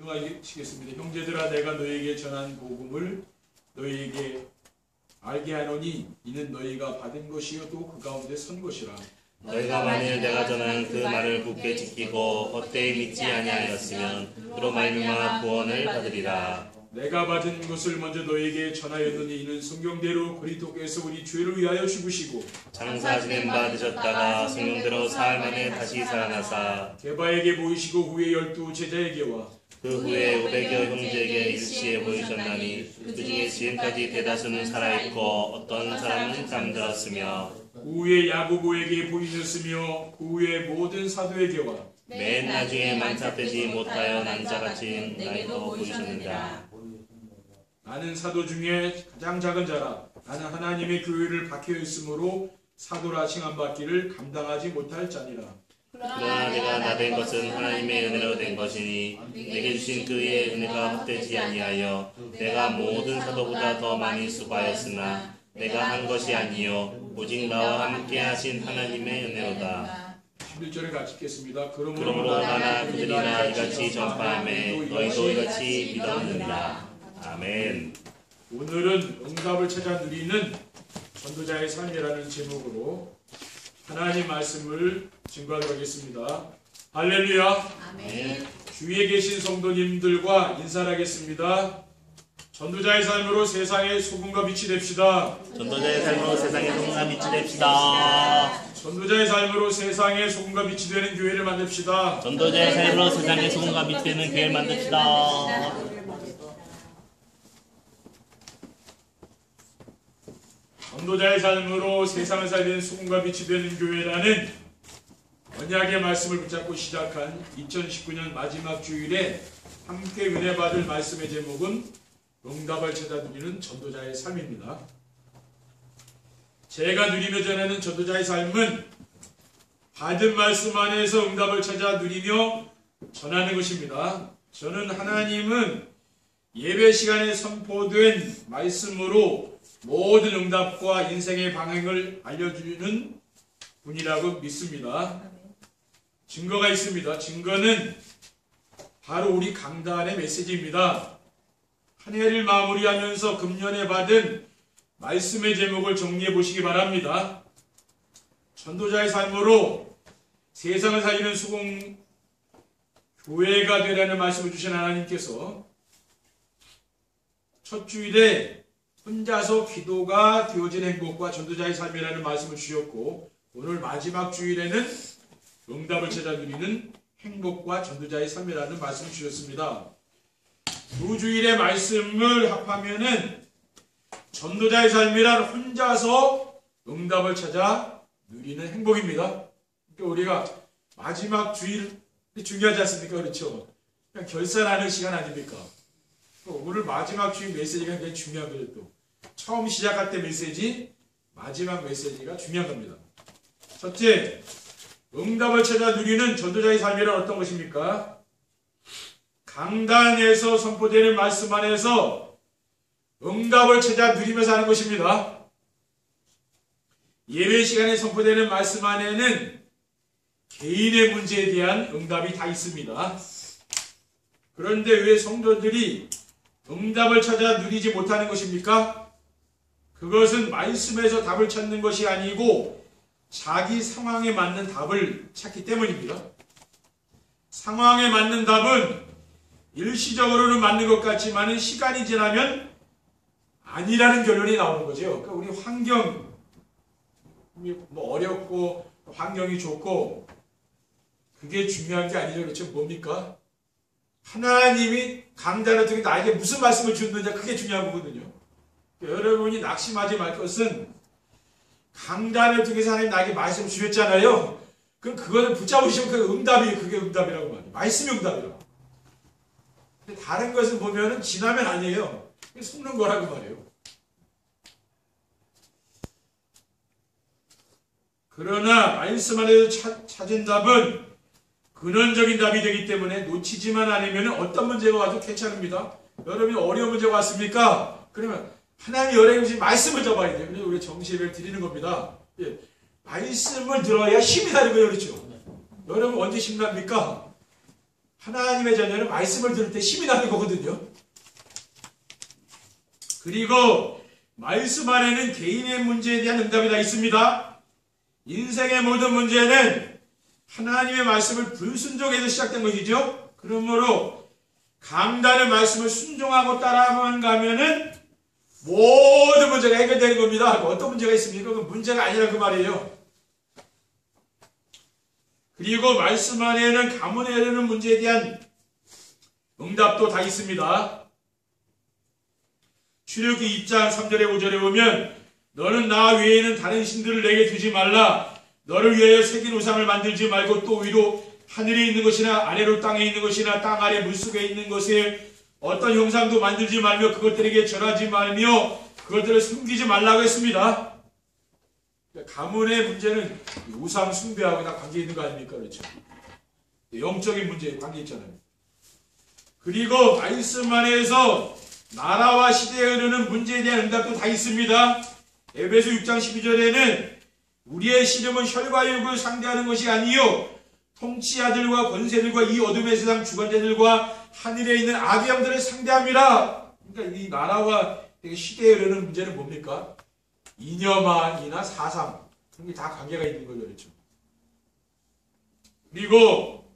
응하시겠습니다. 형제들아, 내가 너희에게 전한 복음을 너희에게 알게 하노니 이는 너희가 받은 것이요 또 그 가운데 선 것이라. 너희가 만일 내가 전한 그 말을 굳게 지키고 헛되이 믿지 아니하였으면 그로 말미암아 구원을 받으리라. 내가 받은 것을 먼저 너희에게 전하였느니 이는 성경대로 그리스도께서 우리 죄를 위하여 죽으시고 장사 지낸 바 되셨다가 성령대로 사흘 만에 다시 살아나사 게바에게 보이시고 후에 12 제자에게와 그 후에 500여 형제에게 일시에 보이셨나니 그 중에 지금까지 대다수는 살아있고 어떤 사람은 잠들었으며 그 후에 야고보에게 보이셨으며 그 후에 모든 사도에게와 맨 나중에 만삭되지 못하여 난자같이 나에게도 보이셨느니라. 나는 사도 중에 가장 작은 자라. 나는 하나님의 교회를 박혀 있으므로 사도라 칭함받기를 감당하지 못할 자니라. 그러나 내가 나된 것은 하나님의 은혜로 된 것이니 내게 주신 그의 은혜가 헛되지 아니하여 내가 모든 사도보다 더 많이 수고하였으나 내가 한 것이 아니요 오직 나와 함께 하신 하나님의 은혜로다. 11절에 같이 읽겠습니다. 그러므로 나나 그들이나 이같이 전파하매 너희도 이같이 믿었느니라. 아멘. 오늘은 응답을 찾아 누리는 전도자의 삶이라는 제목으로 하나님 말씀을 증거하도록 하겠습니다. 할렐루야. 아멘. 주위에 계신 성도님들과 인사를 하겠습니다. 전도자의 삶으로 세상의 소금과 빛이 됩시다. 전도자의 삶으로 세상의 소금과 빛이 됩시다. 전도자의 삶으로 세상의 소금과 빛이 되는 교회를 만듭시다. 전도자의 삶으로 세상의 소금과 빛이 되는 교회를 만듭시다. 전도자의 삶으로 세상을 살리는 소금과 빛이 되는 교회라는 언약의 말씀을 붙잡고 시작한 2019년 마지막 주일에 함께 은혜 받을 말씀의 제목은 응답을 찾아 누리는 전도자의 삶입니다. 제가 누리며 전하는 전도자의 삶은 받은 말씀 안에서 응답을 찾아 누리며 전하는 것입니다. 저는 하나님은 예배 시간에 선포된 말씀으로 모든 응답과 인생의 방향을 알려주는 분이라고 믿습니다. 증거가 있습니다. 증거는 바로 우리 강단의 메시지입니다. 한 해를 마무리하면서 금년에 받은 말씀의 제목을 정리해 보시기 바랍니다. 전도자의 삶으로 세상을 살리는 수공 교회가 되라는 말씀을 주신 하나님께서 첫 주일에 혼자서 기도가 되어진 행복과 전도자의 삶이라는 말씀을 주셨고 오늘 마지막 주일에는 응답을 찾아 누리는 행복과 전도자의 삶이라는 말씀을 주셨습니다. 두 주일의 말씀을 합하면은 전도자의 삶이란 혼자서 응답을 찾아 누리는 행복입니다. 그러니까 우리가 마지막 주일 중요하지 않습니까? 그렇죠? 그냥 결산하는 시간 아닙니까? 오늘 마지막 주일 메시지가 굉장히 중요한 거죠. 또 처음 시작할 때 메시지, 마지막 메시지가 중요한 겁니다. 첫째, 응답을 찾아 누리는 전도자의 삶이란 어떤 것입니까? 강단에서 선포되는 말씀 안에서 응답을 찾아 누리면서 하는 것입니다. 예배 시간에 선포되는 말씀 안에는 개인의 문제에 대한 응답이 다 있습니다. 그런데 왜 성도들이 응답을 찾아 누리지 못하는 것입니까? 그것은 말씀에서 답을 찾는 것이 아니고 자기 상황에 맞는 답을 찾기 때문입니다. 상황에 맞는 답은 일시적으로는 맞는 것 같지만 시간이 지나면 아니라는 결론이 나오는 거죠. 그러니까 우리 환경이 뭐 어렵고 환경이 좋고 그게 중요한 게 아니죠. 그렇죠? 뭡니까? 하나님이 강단을 통해 나에게 무슨 말씀을 주느냐 그게 중요한 거거든요. 여러분이 낙심하지 말 것은 강단을 통해서 하나님 나에게 말씀 주셨잖아요. 그럼 그거를 붙잡으시면 그 응답이 그게 응답이라고 말이에요. 말씀이 응답이라고. 근데 다른 것을 보면은 지나면 아니에요. 속는 거라고 말이에요. 그러나 말씀 안에서 찾은 답은 근원적인 답이 되기 때문에 놓치지만 않으면 어떤 문제가 와도 괜찮습니다. 여러분이 어려운 문제가 왔습니까? 그러면 하나님이 여러분이 말씀을 잡아야 돼요. 그래서 우리 정시예배를 드리는 겁니다. 예. 말씀을 들어야 힘이 나는 거예요. 그렇죠? 여러분 언제 힘납니까? 하나님의 자녀는 말씀을 들을 때 힘이 나는 거거든요. 그리고 말씀 안에는 개인의 문제에 대한 응답이 다 있습니다. 인생의 모든 문제는 하나님의 말씀을 불순종해서 시작된 것이죠. 그러므로 강단의 말씀을 순종하고 따라만 가면은 모든 문제가 해결되는 겁니다. 어떤 문제가 있습니까? 그 문제가 아니라 그 말이에요. 그리고 말씀 안에는 가문에 이르는 문제에 대한 응답도 다 있습니다. 출애굽기 2장 3절에 5절에 보면 너는 나 외에는 다른 신들을 내게 두지 말라. 너를 위하여 새긴 우상을 만들지 말고 또 위로 하늘에 있는 것이나 아래로 땅에 있는 것이나 땅 아래 물속에 있는 것을 어떤 형상도 만들지 말며 그것들에게 절하지 말며 그것들을 섬기지 말라고 했습니다. 가문의 문제는 우상 숭배하고 다 관계 있는 거 아닙니까? 그렇죠? 영적인 문제에 관계 있잖아요. 그리고 말씀 안에서 나라와 시대에 흐르는 문제에 대한 응답도 다 있습니다. 에베소 6장 12절에는 우리의 씨름은 혈과 육을 상대하는 것이 아니요 통치자들과 권세들과 이 어둠의 세상 주관자들과 하늘에 있는 악의 영들을 상대합니다. 그러니까 이 나라와 시대에 흐르는 문제는 뭡니까? 이념이나 사상 그런 게 다 관계가 있는 거죠. 그렇죠? 그리고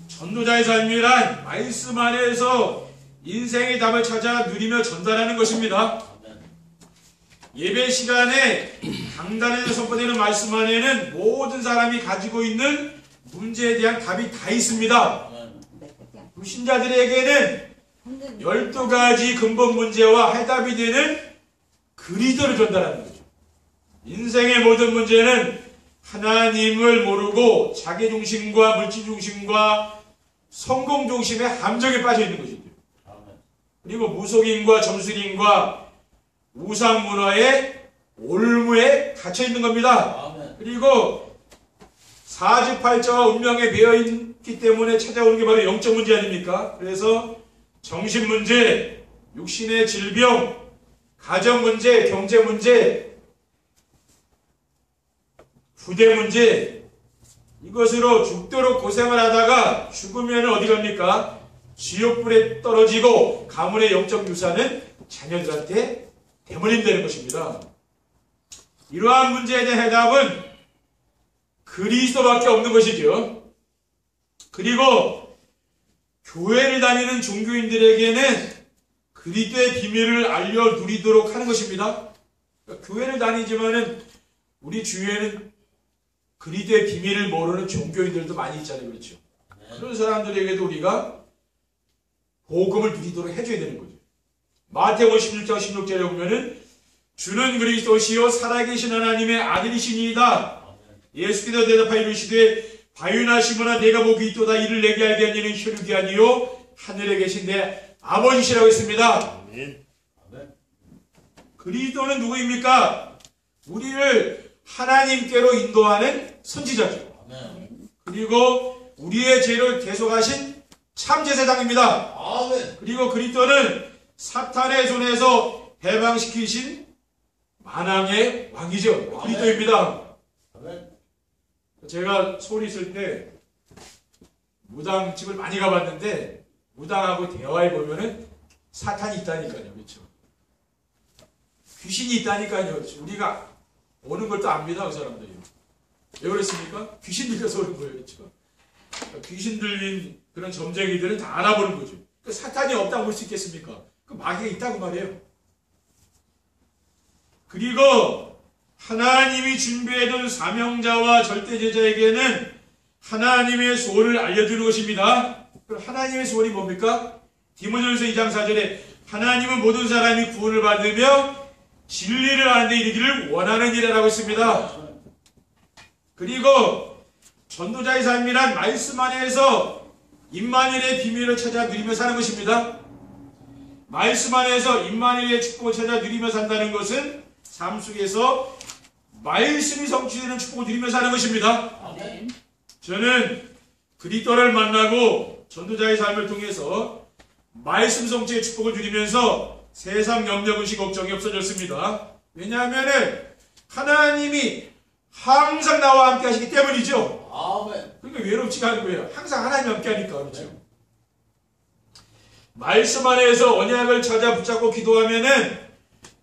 전도자의 삶이란 말씀 안에서 인생의 답을 찾아 누리며 전달하는 것입니다. 예배 시간에 강단에서 선포되는 말씀 안에는 모든 사람이 가지고 있는 문제에 대한 답이 다 있습니다. 신자들에게는 12가지 근본 문제와 해답이 되는 그리스도를 전달하는 거죠. 인생의 모든 문제는 하나님을 모르고 자기중심과 물질중심과 성공중심의 함정에 빠져 있는 것이죠. 그리고 무속인과 점술인과 우상문화의 올무에 갇혀 있는 겁니다. 그리고 사주팔자와 운명에 매여있기 때문에 찾아오는 게 바로 영적 문제 아닙니까? 그래서 정신문제, 육신의 질병, 가정문제, 경제문제, 부대문제, 이것으로 죽도록 고생을 하다가 죽으면 어디 갑니까? 지옥불에 떨어지고 가문의 영적 유산은 자녀들한테 대물림되는 것입니다. 이러한 문제에 대한 해답은 그리스도밖에 없는 것이죠. 그리고 교회를 다니는 종교인들에게는 그리스도의 비밀을 알려 누리도록 하는 것입니다. 그러니까 교회를 다니지만은 우리 주위에는 그리스도의 비밀을 모르는 종교인들도 많이 있잖아요. 그렇죠? 그런 사람들에게도 우리가 복음을 누리도록 해줘야 되는 거죠. 마태복음 16장 16절에 보면은 주는 그리스도시요 살아계신 하나님의 아들이시니이다. 예수께서 대답하여 이르시되 바유나 시몬아 내가 복이 있도다 이를 내게 알게 한 이는 혈육이 아니요 하늘에 계신 내 아버지시라고 했습니다. 그리스도는 누구입니까? 우리를 하나님께로 인도하는 선지자죠. 그리고 우리의 죄를 대속하신 참제사장입니다. 그리고 그리스도는 사탄의 손에서 해방시키신 만왕의 왕이죠. 그리스도입니다. 제가 서울에 있을 때 무당집을 많이 가봤는데 무당하고 대화해 보면은 사탄이 있다니까요. 그렇죠? 귀신이 있다니까요. 우리가 오는 것도 압니다. 그 사람들이. 왜 그랬습니까? 귀신 들려서 오는 거예요. 그렇죠? 귀신 들린 그런 점쟁이들은 다 알아보는 거죠. 사탄이 없다고 볼 수 있겠습니까? 그 마귀가 있다고 말해요. 그리고 하나님이 준비해둔 사명자와 절대제자에게는 하나님의 소원을 알려주는 것입니다. 그럼 하나님의 소원이 뭡니까? 디모데전서 2장 4절에 하나님은 모든 사람이 구원을 받으며 진리를 아는 데 이르기를 원하는 이라라고 했습니다. 그리고 전도자의 삶이란 말씀 안에서 임마누엘의 비밀을 찾아 누리며 사는 것입니다. 말씀 안에서 임마누엘의 축복을 찾아 누리며 산다는 것은 삶 속에서 말씀이 성취되는 축복을 누리며 사는 것입니다. 저는 그리스도를 만나고 전도자의 삶을 통해서 말씀 성취의 축복을 누리면서 세상 염려, 근심, 걱정이 없어졌습니다. 왜냐하면 하나님이 항상 나와 함께 하시기 때문이죠. 아멘. 그러니까 외롭지가 않은 거예요. 항상 하나님 함께 하니까. 그렇죠? 말씀 안에서 언약을 찾아 붙잡고 기도하면은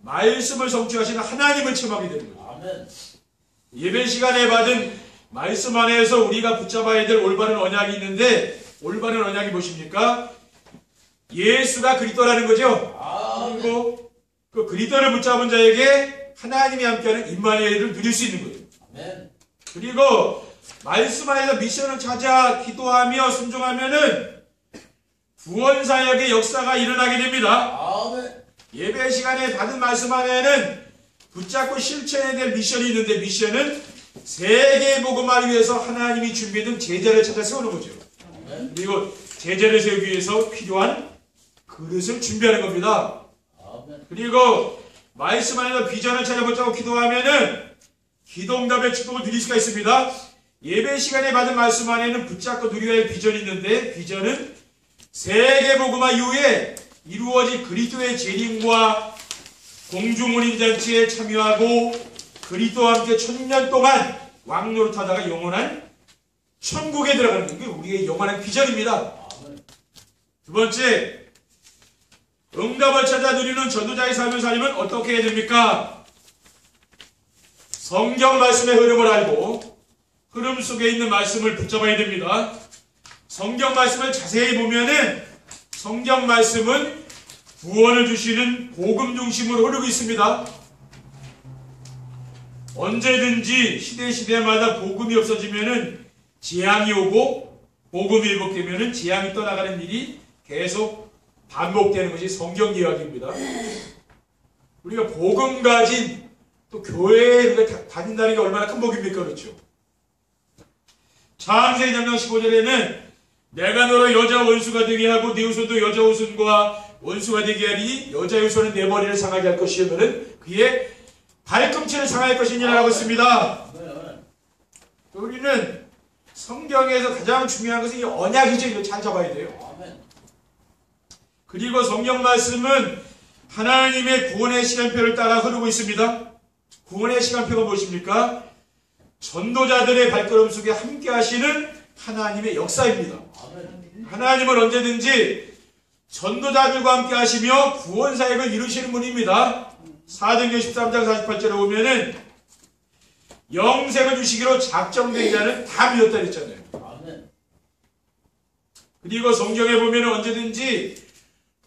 말씀을 성취하시는 하나님을 체험하게 되는 거죠. 아멘. 예배 시간에 받은 말씀 안에서 우리가 붙잡아야 될 올바른 언약이 있는데, 올바른 언약이 무엇입니까? 예수가 그리스도라는 거죠. 아멘. 그리고 그 그리스도를 붙잡은 자에게 하나님이 함께하는 임마누엘을 누릴 수 있는 거예요. 아멘. 그리고 말씀 안에서 미션을 찾아 기도하며 순종하면은 구원사역의 역사가 일어나게 됩니다. 아멘. 예배 시간에 받은 말씀 안에는 붙잡고 실천해야 될 미션이 있는데, 미션은 세계 복음을 위해서 하나님이 준비해둔 제자를 찾아 세우는 거죠. 아멘. 그리고 제자를 세우기 위해서 필요한 그릇을 준비하는 겁니다. 아멘. 그리고 말씀 안에서 비전을 찾아 붙잡고 기도하면은 기도응답의 축복을 누릴 수가 있습니다. 예배 시간에 받은 말씀 안에는 붙잡고 누려야 할 비전이 있는데, 비전은 세계 복음화 이후에 이루어진 그리스도의 재림과 공중운임잔치에 참여하고 그리스도와 함께 1000년 동안 왕노릇하다가 영원한 천국에 들어가는 게 우리의 영원한 비전입니다. 아멘. 두 번째, 응답을 찾아 누리는 전도자의 삶을 살려면 어떻게 해야 됩니까? 성경 말씀의 흐름을 알고 흐름 속에 있는 말씀을 붙잡아야 됩니다. 성경 말씀을 자세히 보면은 성경 말씀은 구원을 주시는 복음 중심으로 흐르고 있습니다. 언제든지 시대마다 복음이 없어지면은 재앙이 오고, 복음이 회복되면은 재앙이 떠나가는 일이 계속 반복되는 것이 성경 이야기입니다. 우리가 복음 가진 또 교회에 우리가 다닌다는 게 얼마나 큰 복입니까? 그렇죠? 창세기 3장 15절에는 내가 너로 여자 원수가 되게 하고 네 후손도 여자 후손과 원수가 되게 하니 여자 후손은 내 머리를 상하게 할 것이면은 그의 발꿈치를 상할 것이니라고 했습니다. 아멘. 우리는 성경에서 가장 중요한 것은 이 언약이죠. 이거 잘 잡아야 돼요. 아멘. 그리고 성경 말씀은 하나님의 구원의 시간표를 따라 흐르고 있습니다. 구원의 시간표가 무엇입니까? 전도자들의 발걸음 속에 함께 하시는 하나님의 역사입니다. 아멘. 하나님은 언제든지 전도자들과 함께 하시며 구원사역을 이루시는 분입니다. 사도행전 13장 48절에 보면은 영생을 주시기로 작정된 자는 다 믿었다 그랬잖아요. 아멘. 그리고 성경에 보면은 언제든지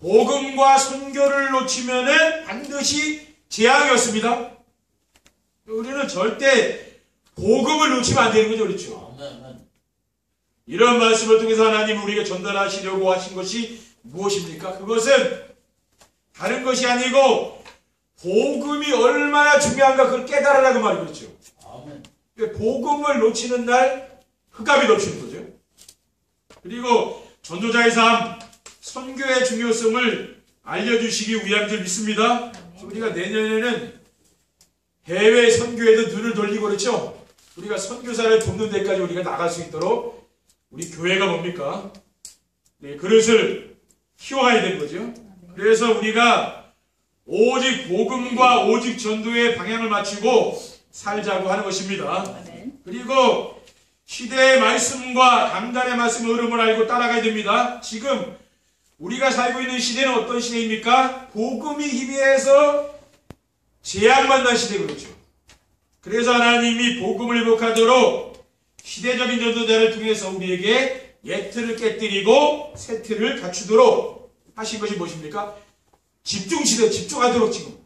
복음과 선교를 놓치면은 반드시 재앙이었습니다. 우리는 절대 복음을 놓치면 안 되는 거죠. 그렇죠? 아멘. 이런 말씀을 통해서 하나님 우리에게 전달하시려고 하신 것이 무엇입니까? 그것은 다른 것이 아니고 복음이 얼마나 중요한가 그걸 깨달으라고 말이 그렇죠. 아멘. 복음을 놓치는 날 흑암이 덮치는 거죠. 그리고 전도자의 삶, 선교의 중요성을 알려주시기 위함인 줄 믿습니다. 우리가 내년에는 해외 선교에도 눈을 돌리고 그렇죠. 우리가 선교사를 돕는 데까지 우리가 나갈 수 있도록 우리 교회가 뭡니까? 네, 그릇을 키워야 되는 거죠. 그래서 우리가 오직 복음과 오직 전도의 방향을 맞추고 살자고 하는 것입니다. 그리고 시대의 말씀과 강단의 말씀의 흐름을 알고 따라가야 됩니다. 지금 우리가 살고 있는 시대는 어떤 시대입니까? 복음이 희미해서 재앙만난 시대 그렇죠. 그래서 하나님이 복음을 회복하도록 시대적인 전도자를 통해서 우리에게 옛 틀을 깨뜨리고 새 틀을 갖추도록 하신 것이 무엇입니까? 집중시대, 집중하도록 지금.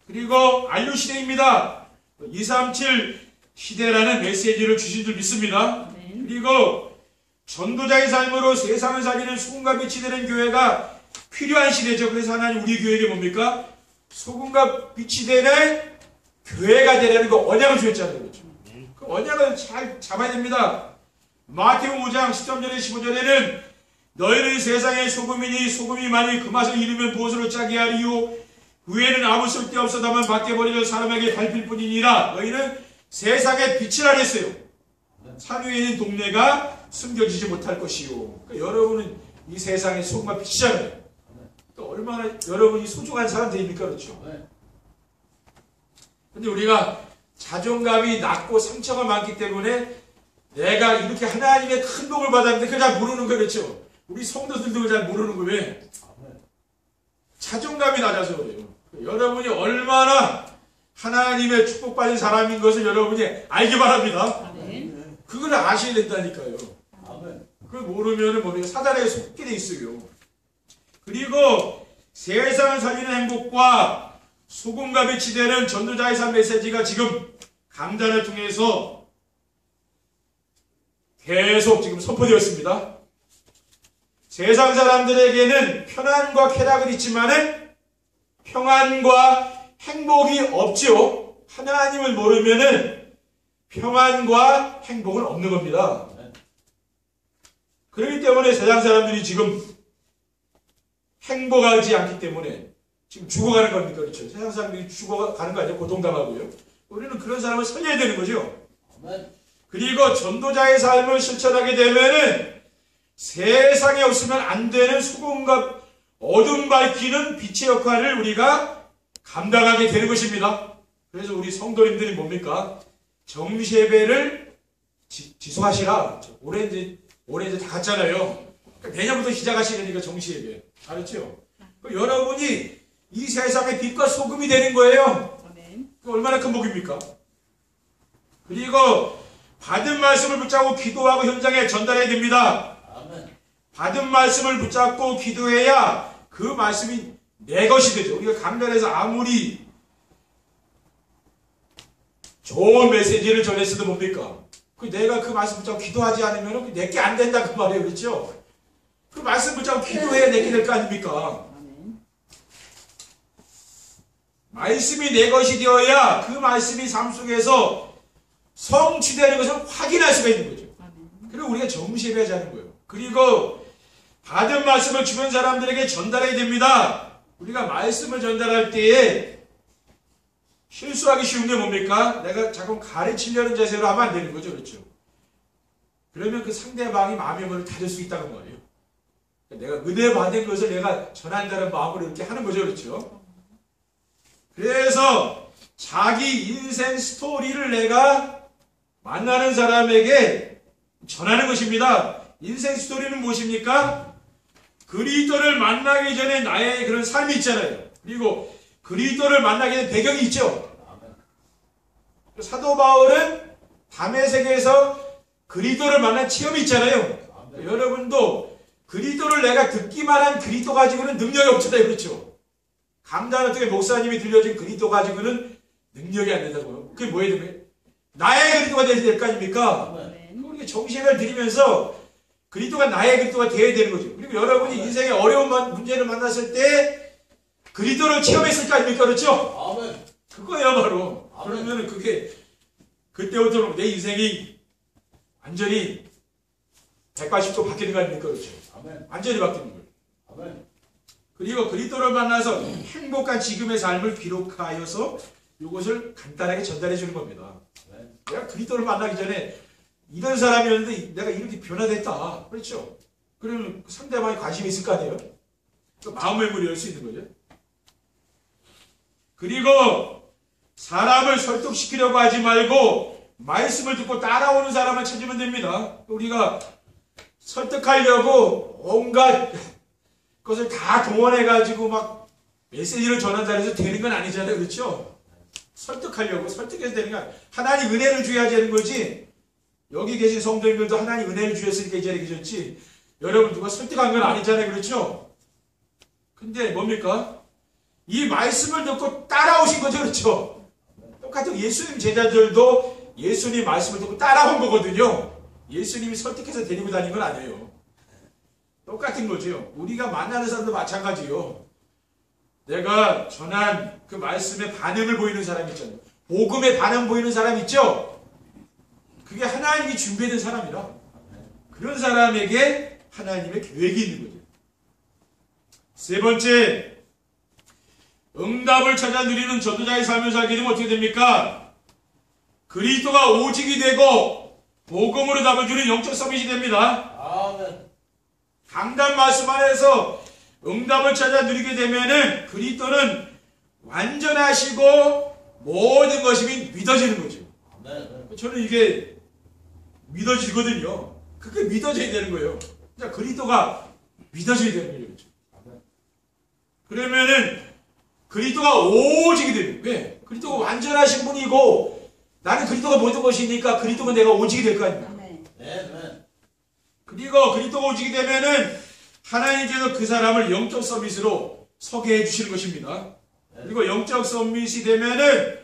그리고 안류시대입니다. 237 시대라는 메시지를 주신 줄 믿습니다. 그리고 전도자의 삶으로 세상을 살리는 소금과 빛이 되는 교회가 필요한 시대죠. 그래서 하나님 우리 교회에게 뭡니까? 소금과 빛이 되는 교회가 되라는 거 언약을 주셨잖아요. 그렇죠? 그 언약을 잘 잡아야 됩니다. 마태복음 5장 13절에 15절에는 너희는 세상의 소금이니 소금이 만일 그 맛을 잃으면 무엇으로 짜게 하리요? 그 외에는 아무 쓸데없어 다만 밖에 버리려 사람에게 밟힐 뿐이니라. 너희는 세상의 빛이라 했어요. 산 위에 있는 동네가 숨겨지지 못할 것이요. 그러니까 여러분은 이 세상의 소금과 빛이잖아요. 또 얼마나 여러분이 소중한 사람들입니까? 그렇죠? 근데 우리가 자존감이 낮고 상처가 많기 때문에 내가 이렇게 하나님의 큰 복을 받았는데 그걸 잘 모르는 거 그렇죠? 우리 성도들도 잘 모르는 거 왜? 아멘. 자존감이 낮아서 그래요. 여러분이 얼마나 하나님의 축복받은 사람인 것을 여러분이 알기 바랍니다. 아멘. 그걸 아셔야 된다니까요. 아멘. 그걸 모르면 뭡니까? 사단에 속게 돼 있어요. 그리고 세상을 살리는 행복과 소금과 빛이 되는 전도자의 삶 메시지가 지금 강단을 통해서 계속 지금 선포되었습니다. 세상 사람들에게는 편안과 쾌락은 있지만은 평안과 행복이 없죠. 하나님을 모르면은 평안과 행복은 없는 겁니다. 그렇기 때문에 세상 사람들이 지금 행복하지 않기 때문에 지금 죽어가는 겁니까? 그렇죠? 세상 사람들이 죽어가는 거 아니에요? 고통당하고요. 우리는 그런 사람을 살려야 되는 거죠. 아멘. 그리고 전도자의 삶을 실천하게 되면은 세상에 없으면 안 되는 소금과 어둠 밝히는 빛의 역할을 우리가 감당하게 되는 것입니다. 그래서 우리 성도님들이 뭡니까? 정시예배를 지속하시라. 올해 이제 다 갔잖아요. 그러니까 내년부터 시작하시려니까 정시예배. 알았죠? 여러분이 이 세상의 빛과 소금이 되는 거예요. 아멘. 얼마나 큰 복입니까? 그리고 받은 말씀을 붙잡고 기도하고 현장에 전달해야 됩니다. 아멘. 받은 말씀을 붙잡고 기도해야 그 말씀이 내 것이 되죠. 우리가 강단에서 아무리 좋은 메시지를 전했어도 뭡니까? 내가 그 말씀 붙잡고 기도하지 않으면 내게 안 된다 그 말이에요. 그렇죠? 그 말씀 붙잡고 기도해야 내게 될 거 아닙니까? 아멘. 말씀이 내 것이 되어야 그 말씀이 삶 속에서 성취되는 것을 확인할 수가 있는 거죠. 아멘. 그리고 우리가 정시해야 하는 거예요. 그리고 받은 말씀을 주변 사람들에게 전달해야 됩니다. 우리가 말씀을 전달할 때에 실수하기 쉬운 게 뭡니까? 내가 자꾸 가르치려는 자세로 하면 안 되는 거죠. 그렇죠? 그러면 그 상대방이 마음의 문을 닫을 수 있다는 말이에요. 내가 은혜 받은 것을 내가 전한다는 마음으로 이렇게 하는 거죠. 그렇죠? 그래서 자기 인생 스토리를 내가 만나는 사람에게 전하는 것입니다. 인생 스토리는 무엇입니까? 그리스도를 만나기 전에 나의 그런 삶이 있잖아요. 그리고 그리스도를 만나게 된 배경이 있죠. 아멘. 사도 바울은 담의 세계에서 그리스도를 만난 체험이 있잖아요. 아멘. 여러분도 그리스도를 내가 듣기만 한 그리스도 가지고는 능력이 없잖아요. 그렇죠? 강단 어떻게 목사님이 들려준 그리스도 가지고는 능력이 안 된다고요. 그게 뭐예요? 나의 그리스도가 될 거 아닙니까? 아멘. 우리가 정신을 드리면서 그리스도가 나의 그리스도가 되어야 되는 거죠. 그리고 여러분이 인생의 어려운 문제를 만났을 때 그리스도를 체험했을 거 아닙니까? 그렇죠? 아멘. 그거예요 바로. 아멘. 그러면은 그게 그때부터 내 인생이 완전히 180도 바뀌는 거 아닙니까? 그렇죠? 아멘. 완전히 바뀌는 거예요. 아멘. 그리고 그리스도를 만나서 행복한 지금의 삶을 기록하여서 이것을 간단하게 전달해 주는 겁니다. 아멘. 내가 그리스도를 만나기 전에 이런 사람이었는데 내가 이렇게 변화됐다. 그렇죠? 그러면 상대방이 관심이 있을 거 아니에요? 그 마음의 문을 열 수 있는 거죠. 그리고 사람을 설득시키려고 하지 말고 말씀을 듣고 따라오는 사람을 찾으면 됩니다. 우리가 설득하려고 온갖 것을 다 동원해가지고 막 메시지를 전한다 해서 되는 건 아니잖아요. 그렇죠? 설득하려고 설득해서 되는 건 하나님 은혜를 줘야 되는 거지. 여기 계신 성도님들도 하나님 은혜를 주셨으니까 이 자리에 계셨지. 여러분 누가 설득한 건 아니잖아요. 그렇죠? 근데 뭡니까? 이 말씀을 듣고 따라오신 거죠. 그렇죠? 똑같은 예수님 제자들도 예수님 말씀을 듣고 따라온 거거든요. 예수님이 설득해서 데리고 다닌 건 아니에요. 똑같은 거죠. 우리가 만나는 사람도 마찬가지요. 내가 전한 그 말씀에 반응을 보이는 사람 있잖아요. 복음에 반응 보이는 사람 있죠? 그게 하나님이 준비된 사람이라. 그런 사람에게 하나님의 계획이 있는 거죠. 세 번째, 응답을 찾아 누리는 전도자의 삶을 살게 되면 어떻게 됩니까? 그리스도가 오직이 되고 복음으로 답을 주는 영적 서밋이 됩니다. 아멘. 강단 말씀 안에서 응답을 찾아 누리게 되면은 그리스도는 완전하시고 모든 것이 믿어지는 거죠. 아멘. 저는 이게 믿어지거든요. 그게 믿어져야 되는 거예요. 자, 그리스도가 믿어져야 되는 거예요. 그렇죠? 그러면은 그리스도가 오직이 되는 거예요. 왜? 그리스도가 완전하신 분이고 나는 그리스도가 모든 것이니까 그리스도가 내가 오직이 될 거 아닙니까? 네. 네. 그리고 그리스도가 오직이 되면은 하나님께서 그 사람을 영적 서밋으로 서게 해주시는 것입니다. 그리고 영적 서밋이 되면은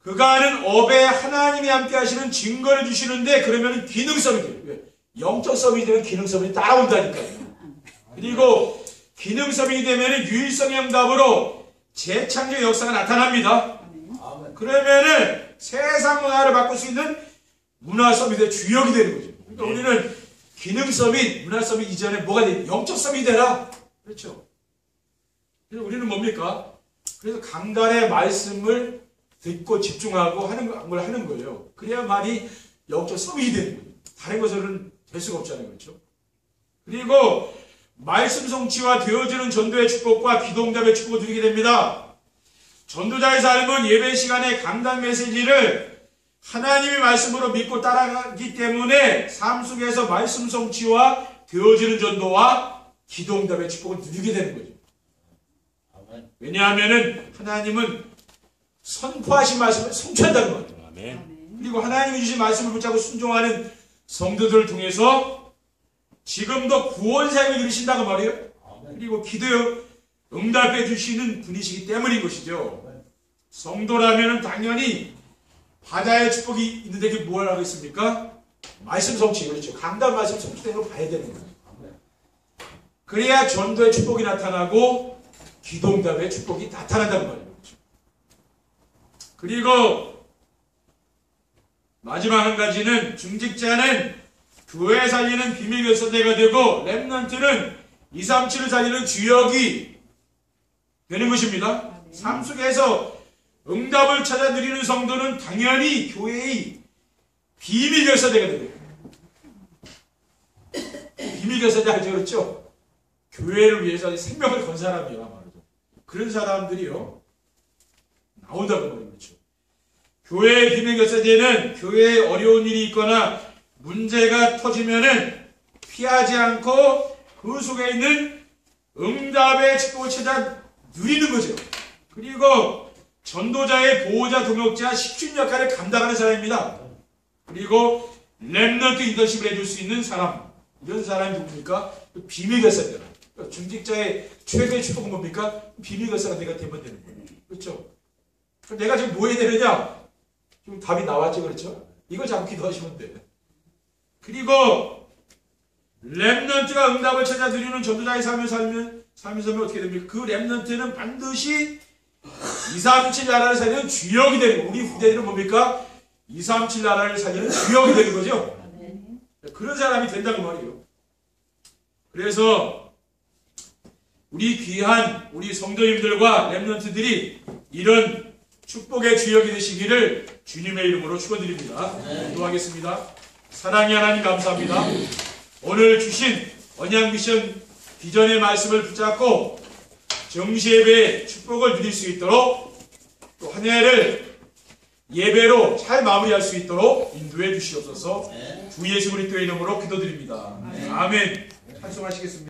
그가 하는 업에 하나님이 함께 하시는 증거를 주시는데 그러면은 기능 서밋이 돼요. 영적 서밋이 되면 기능 서밋이 따라온다니까요. 그리고 기능 서밋이 되면은 유일성의 응답으로 재창조 역사가 나타납니다. 아멘. 그러면은 세상 문화를 바꿀 수 있는 문화 서밋의 주역이 되는 거죠. 그러니까 우리는 기능 서밋, 문화 서밋 이전에 뭐가 돼? 영적 서밋이 되라. 그렇죠. 그래서 우리는 뭡니까? 그래서 강단의 말씀을 듣고 집중하고 하는 걸 하는 거예요. 그래야만이 영적 서밋이 되는 거예요. 다른 것으로는 될 수가 없잖아요. 그렇죠? 그리고 말씀 성취와 되어지는 전도의 축복과 기도응답의 축복을 누리게 됩니다. 전도자의 삶은 예배 시간에 강단 메시지를 하나님의 말씀으로 믿고 따라가기 때문에 삶 속에서 말씀 성취와 되어지는 전도와 기도응답의 축복을 누리게 되는 거죠. 아멘. 왜냐하면 하나님은 선포하신 말씀을 성취한다는 거예요. 아멘. 그리고 하나님이 주신 말씀을 붙잡고 순종하는 성도들을 통해서 지금도 구원 사역을 이루신다고 말이에요. 아멘. 그리고 기도에 응답해 주시는 분이시기 때문인 것이죠. 성도라면 당연히 바다의 축복이 있는데 그게 뭘 하겠습니까? 말씀 성취, 그렇죠. 강단 말씀 성취되는 걸 봐야 되는 거예요. 아멘. 그래야 전도의 축복이 나타나고 기도응답의 축복이 나타난단 말이에요. 그렇죠. 그리고 마지막 한 가지는 중직자는 교회 살리는 비밀 결사대가 되고 렘넌트는 237을 살리는 주역이 되는 것입니다. 삶 속에서 응답을 찾아 누리는 성도는 당연히 교회의 비밀 결사대가 되고요. 비밀 결사대 알죠? 그렇죠? 교회를 위해서 생명을 건 사람이야 말이죠. 그런 사람들이요 나온다고 말이죠. 그렇죠? 교회의 비밀 결사대는 교회에 어려운 일이 있거나 문제가 터지면은 피하지 않고 그 속에 있는 응답의 축복을 찾아 누리는 거죠. 그리고 전도자의 보호자, 동역자, 식춘 역할을 감당하는 사람입니다. 그리고 렘넌트 리더십을 해줄 수 있는 사람. 이런 사람이 누굽니까? 비밀 결사대라. 그러니까 중직자의 최고의 축복은 뭡니까? 비밀 결사가 내가 되면 되는 거예요. 그렇죠? 그럼 내가 지금 뭐 해야 되느냐? 지금 답이 나왔죠. 그렇죠? 이걸 잡고 기도하시면 돼요. 그리고 렘넌트가 응답을 찾아 누리는 전도자의 삶을 살면 어떻게 됩니까? 그 렘넌트는 반드시 237 나라를 살리는 주역이 되는 거예요. 우리 후대들은 뭡니까? 237 나라를 살리는 주역이 되는 거죠. 그런 사람이 된다고 말이에요. 그래서 우리 귀한 우리 성도님들과 렘넌트들이 이런 축복의 주역이 되시기를 주님의 이름으로 축원드립니다. 기도하겠습니다. 사랑의 하나님 감사합니다. 오늘 주신 언약 미션 비전의 말씀을 붙잡고 정시예배의 축복을 누릴 수 있도록 또 한 해를 예배로 잘 마무리할 수 있도록 인도해 주시옵소서. 주 예수 그리스도의 이름으로 기도드립니다. 아멘. 찬송하시겠습니다.